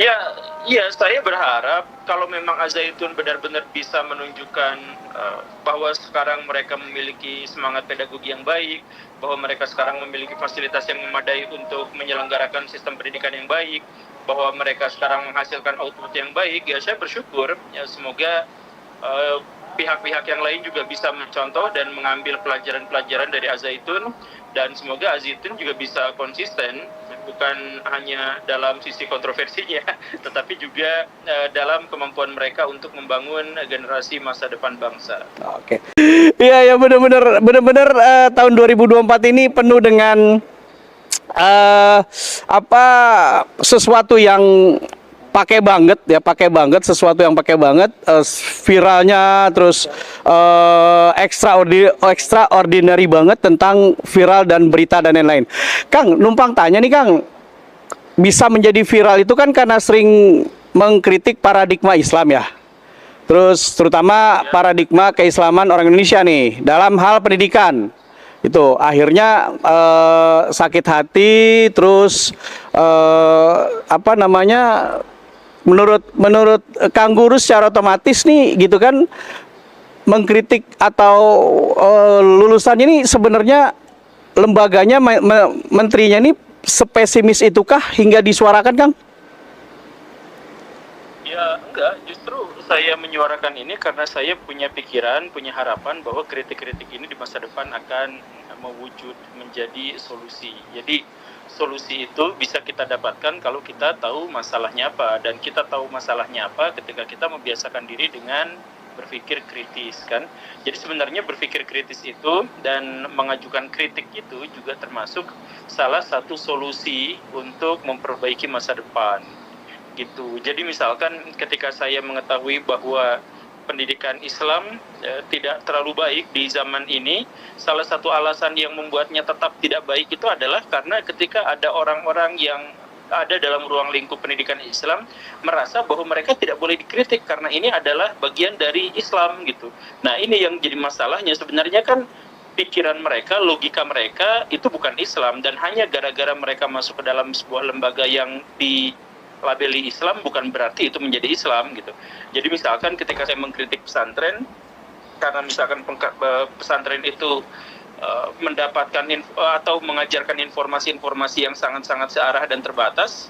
Ya, iya, saya berharap kalau memang Al-Zaitun benar-benar bisa menunjukkan bahwa sekarang mereka memiliki semangat pedagogi yang baik, bahwa mereka sekarang memiliki fasilitas yang memadai untuk menyelenggarakan sistem pendidikan yang baik, bahwa mereka sekarang menghasilkan output yang baik, ya saya bersyukur. Ya, semoga pihak-pihak yang lain juga bisa mencontoh dan mengambil pelajaran-pelajaran dari Al-Zaitun, dan semoga Al-Zaitun juga bisa konsisten, bukan hanya dalam sisi kontroversinya, tetapi juga dalam kemampuan mereka untuk membangun generasi masa depan bangsa. Oke. Iya ya, benar-benar tahun 2024 ini penuh dengan apa, sesuatu yang pakai banget sesuatu yang pakai banget, viralnya, terus extraordinary banget tentang viral dan berita dan lain-lain. Kang, numpang tanya nih Kang, bisa menjadi viral itu kan karena sering mengkritik paradigma Islam ya. Terus terutama paradigma keislaman orang Indonesia nih dalam hal pendidikan. Itu akhirnya sakit hati, terus apa namanya, menurut Kang Guru secara otomatis nih gitu kan, mengkritik atau lulusannya ini sebenarnya lembaganya, menterinya ini sepesimis itukah hingga disuarakan, Kang? Ya, enggak, justru saya menyuarakan ini karena saya punya pikiran, punya harapan bahwa kritik-kritik ini di masa depan akan mewujud menjadi solusi. Jadi solusi itu bisa kita dapatkan kalau kita tahu masalahnya apa, dan kita tahu masalahnya apa ketika kita membiasakan diri dengan berpikir kritis, kan. Jadi sebenarnya berpikir kritis itu dan mengajukan kritik itu juga termasuk salah satu solusi untuk memperbaiki masa depan, gitu. Jadi misalkan ketika saya mengetahui bahwa pendidikan Islam tidak terlalu baik di zaman ini, salah satu alasan yang membuatnya tetap tidak baik itu adalah karena ketika ada orang-orang yang ada dalam ruang lingkup pendidikan Islam merasa bahwa mereka tidak boleh dikritik karena ini adalah bagian dari Islam, gitu. Nah, ini yang jadi masalahnya sebenarnya, kan pikiran mereka, logika mereka itu bukan Islam, dan hanya gara-gara mereka masuk ke dalam sebuah lembaga yang dilabeli Islam bukan berarti itu menjadi Islam, gitu. Jadi misalkan ketika saya mengkritik pesantren karena misalkan pesantren itu mendapatkan atau mengajarkan informasi-informasi yang sangat-sangat searah dan terbatas,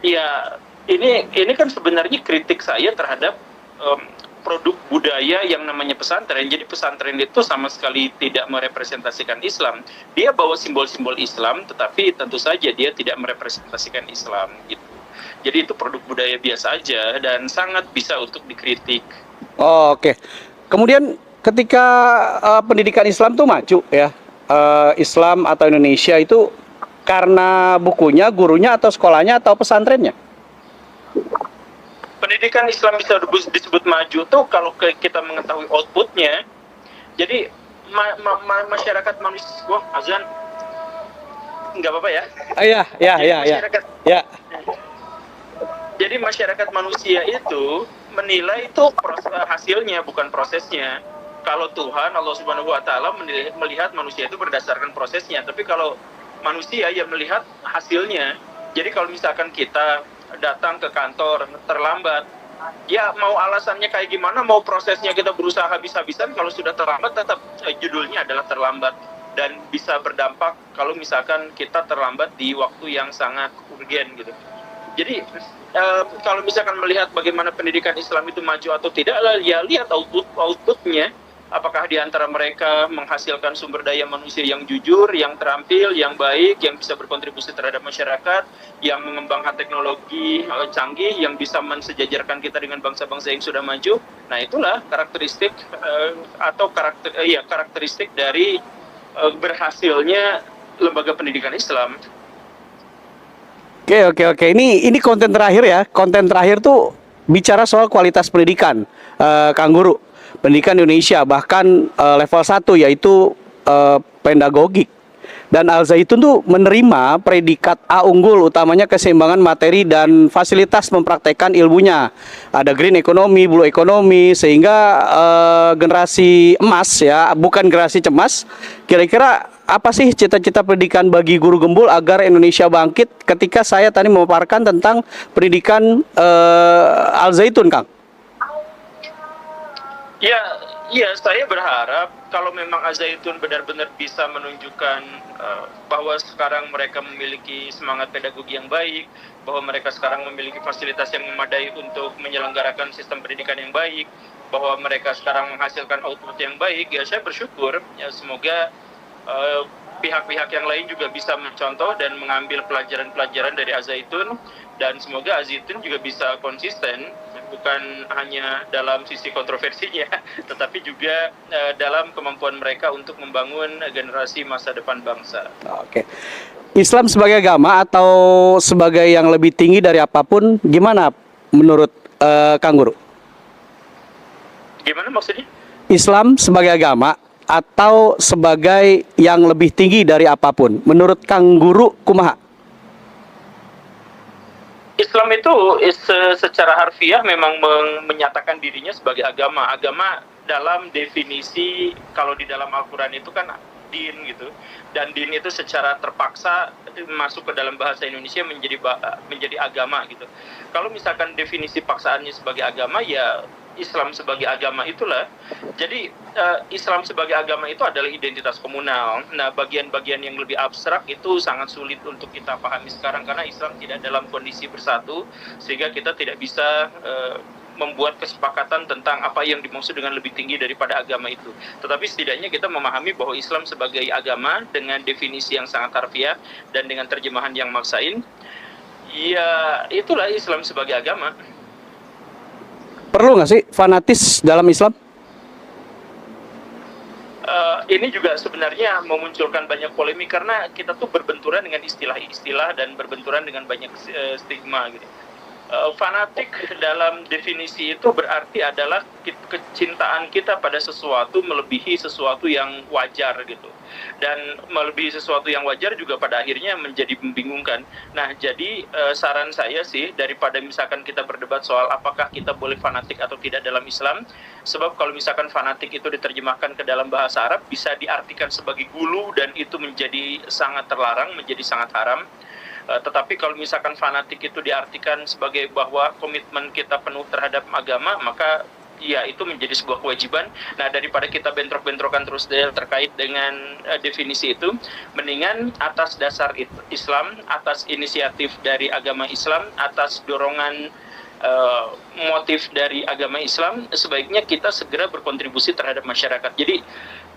ya ini kan sebenarnya kritik saya terhadap produk budaya yang namanya pesantren. Jadi pesantren itu sama sekali tidak merepresentasikan Islam. Dia bawa simbol-simbol Islam, tetapi tentu saja dia tidak merepresentasikan Islam, gitu. Jadi itu produk budaya biasa aja dan sangat bisa untuk dikritik. Oh, oke. Kemudian ketika pendidikan Islam tuh maju ya, Islam atau Indonesia itu karena bukunya, gurunya, atau sekolahnya, atau pesantrennya? Pendidikan Islam bisa disebut maju tuh kalau kita mengetahui outputnya. Jadi masyarakat manusia, wah azan, nggak apa-apa ya? Iya. Jadi masyarakat manusia itu menilai itu hasilnya, bukan prosesnya. Kalau Tuhan, Allah Subhanahu wa Ta'ala, melihat manusia itu berdasarkan prosesnya, tapi kalau manusia yang melihat hasilnya. Jadi kalau misalkan kita datang ke kantor terlambat, ya mau alasannya kayak gimana, mau prosesnya kita berusaha habis-habisan, kalau sudah terlambat tetap judulnya adalah terlambat, dan bisa berdampak kalau misalkan kita terlambat di waktu yang sangat urgen, gitu. Jadi kalau misalkan melihat bagaimana pendidikan Islam itu maju atau tidak, ya lihat outputnya. Apakah di antara mereka menghasilkan sumber daya manusia yang jujur, yang terampil, yang baik, yang bisa berkontribusi terhadap masyarakat, yang mengembangkan teknologi canggih, yang bisa mensejajarkan kita dengan bangsa-bangsa yang sudah maju. Nah, itulah karakteristik karakteristik dari berhasilnya lembaga pendidikan Islam. Oke. Ini konten terakhir ya. Konten terakhir tuh bicara soal kualitas pendidikan, Kang Guru. Pendidikan Indonesia bahkan level 1, yaitu pedagogik. Dan Al-Zaitun tuh menerima predikat A unggul, utamanya keseimbangan materi dan fasilitas mempraktekkan ilmunya. Ada green economy, blue economy, sehingga generasi emas ya, bukan generasi cemas. Kira-kira apa sih cita-cita pendidikan bagi guru Gembul agar Indonesia bangkit ketika saya tadi memaparkan tentang pendidikan Al Zaitun, Kang? Ya, iya, saya berharap kalau memang Al-Zaitun benar-benar bisa menunjukkan bahwa sekarang mereka memiliki semangat pedagogi yang baik, bahwa mereka sekarang memiliki fasilitas yang memadai untuk menyelenggarakan sistem pendidikan yang baik, bahwa mereka sekarang menghasilkan output yang baik, ya saya bersyukur. Ya, semoga pihak-pihak yang lain juga bisa mencontoh dan mengambil pelajaran-pelajaran dari Al-Zaitun, dan semoga Al-Zaitun juga bisa konsisten, bukan hanya dalam sisi kontroversinya, tetapi juga dalam kemampuan mereka untuk membangun generasi masa depan bangsa. Oke. Islam sebagai agama atau sebagai yang lebih tinggi dari apapun, gimana menurut Kang Guru? Gimana maksudnya? Islam sebagai agama atau sebagai yang lebih tinggi dari apapun, menurut Kang Guru kumaha? Islam itu secara harfiah memang menyatakan dirinya sebagai agama. Agama dalam definisi, kalau di dalam Al-Quran itu kan din gitu. Dan din itu secara terpaksa masuk ke dalam bahasa Indonesia menjadi agama gitu. Kalau misalkan definisi paksaannya sebagai agama, ya Islam sebagai agama itulah. Jadi Islam sebagai agama itu adalah identitas komunal. Nah, bagian-bagian yang lebih abstrak itu sangat sulit untuk kita pahami sekarang karena Islam tidak dalam kondisi bersatu, sehingga kita tidak bisa membuat kesepakatan tentang apa yang dimaksud dengan lebih tinggi daripada agama itu. Tetapi setidaknya kita memahami bahwa Islam sebagai agama dengan definisi yang sangat harfiah dan dengan terjemahan yang maksain, ya itulah Islam sebagai agama. Perlu nggak sih fanatis dalam Islam? Ini juga sebenarnya memunculkan banyak polemik karena kita tuh berbenturan dengan istilah-istilah dan berbenturan dengan banyak stigma gitu. Fanatik dalam definisi itu berarti adalah kecintaan kita pada sesuatu melebihi sesuatu yang wajar gitu. Dan melebihi sesuatu yang wajar juga pada akhirnya menjadi membingungkan. Nah, jadi saran saya sih, daripada misalkan kita berdebat soal apakah kita boleh fanatik atau tidak dalam Islam, sebab kalau misalkan fanatik itu diterjemahkan ke dalam bahasa Arab bisa diartikan sebagai gulu dan itu menjadi sangat terlarang, menjadi sangat haram. Tetapi kalau misalkan fanatik itu diartikan sebagai bahwa komitmen kita penuh terhadap agama, maka ya itu menjadi sebuah kewajiban. Nah, daripada kita bentrok-bentrokan terus terkait dengan definisi itu, mendingan atas dasar Islam, atas inisiatif dari agama Islam, atas dorongan motif dari agama Islam, sebaiknya kita segera berkontribusi terhadap masyarakat. Jadi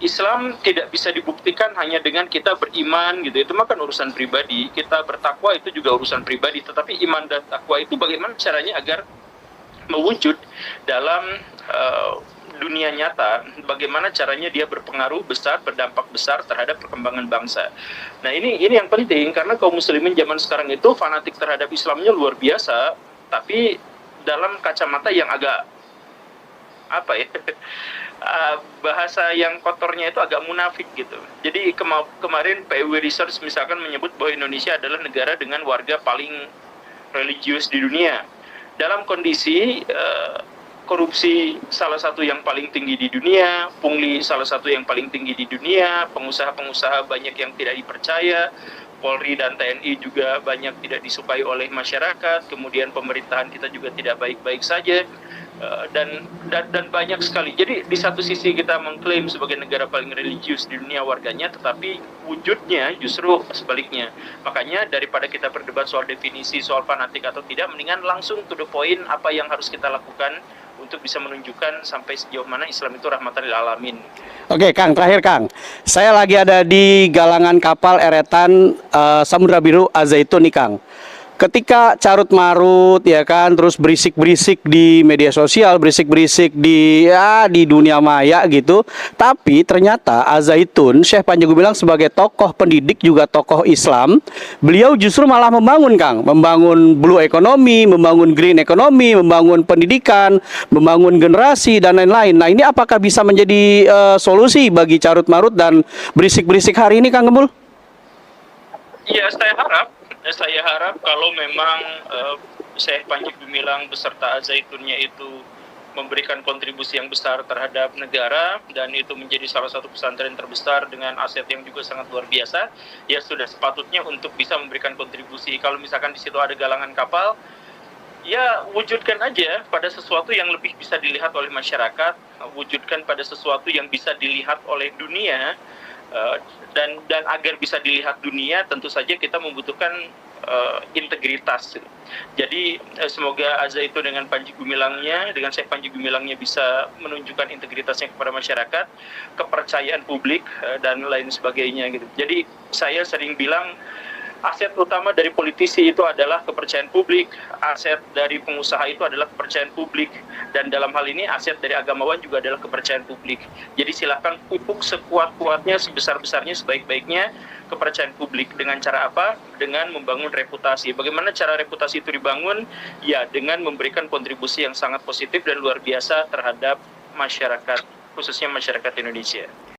Islam tidak bisa dibuktikan hanya dengan kita beriman gitu. Itu mah kan urusan pribadi. Kita bertakwa itu juga urusan pribadi. Tetapi iman dan takwa itu bagaimana caranya agar mewujud dalam dunia nyata, bagaimana caranya dia berpengaruh besar, berdampak besar terhadap perkembangan bangsa. Nah, ini yang penting karena kaum muslimin zaman sekarang itu fanatik terhadap Islamnya luar biasa, tapi dalam kacamata yang agak apa ya? Bahasa yang kotornya itu agak munafik gitu. Jadi kemarin PW Research misalkan menyebut bahwa Indonesia adalah negara dengan warga paling religius di dunia. Dalam kondisi korupsi salah satu yang paling tinggi di dunia, pungli salah satu yang paling tinggi di dunia, pengusaha-pengusaha banyak yang tidak dipercaya, Polri dan TNI juga banyak tidak disukai oleh masyarakat, kemudian pemerintahan kita juga tidak baik-baik saja. Dan banyak sekali. Jadi di satu sisi kita mengklaim sebagai negara paling religius di dunia warganya, tetapi wujudnya justru sebaliknya. Makanya daripada kita berdebat soal definisi, soal fanatik atau tidak, mendingan langsung to the point apa yang harus kita lakukan untuk bisa menunjukkan sampai sejauh mana Islam itu rahmatan lil alamin. Oke, Kang, terakhir Kang. Saya lagi ada di galangan kapal eretan Samudra Biru Al-Zaitun nih, Kang. Ketika carut marut ya kan, terus berisik-berisik di media sosial, berisik-berisik di dunia maya gitu. Tapi ternyata Al-Zaitun, Syekh Panji Gumilang sebagai tokoh pendidik juga tokoh Islam, beliau justru malah membangun, Kang, membangun blue economy, membangun green economy, membangun pendidikan, membangun generasi dan lain-lain. Nah, ini apakah bisa menjadi solusi bagi carut marut dan berisik-berisik hari ini, Kang Gembul? Ya, saya harap kalau memang Syekh Panji Gumilang beserta Al-Zaitunnya itu memberikan kontribusi yang besar terhadap negara, dan itu menjadi salah satu pesantren terbesar dengan aset yang juga sangat luar biasa, ya sudah sepatutnya untuk bisa memberikan kontribusi. Kalau misalkan di situ ada galangan kapal, ya wujudkan aja pada sesuatu yang lebih bisa dilihat oleh masyarakat, wujudkan pada sesuatu yang bisa dilihat oleh dunia, dan agar bisa dilihat dunia tentu saja kita membutuhkan integritas. Jadi semoga Aza itu dengan Panji Gumilangnya, dengan Syekh Panji Gumilangnya bisa menunjukkan integritasnya kepada masyarakat, kepercayaan publik dan lain sebagainya gitu. Jadi saya sering bilang aset utama dari politisi itu adalah kepercayaan publik, aset dari pengusaha itu adalah kepercayaan publik, dan dalam hal ini aset dari agamawan juga adalah kepercayaan publik. Jadi silakan pupuk sekuat-kuatnya, sebesar-besarnya, sebaik-baiknya kepercayaan publik. Dengan cara apa? Dengan membangun reputasi. Bagaimana cara reputasi itu dibangun? Ya, dengan memberikan kontribusi yang sangat positif dan luar biasa terhadap masyarakat, khususnya masyarakat Indonesia.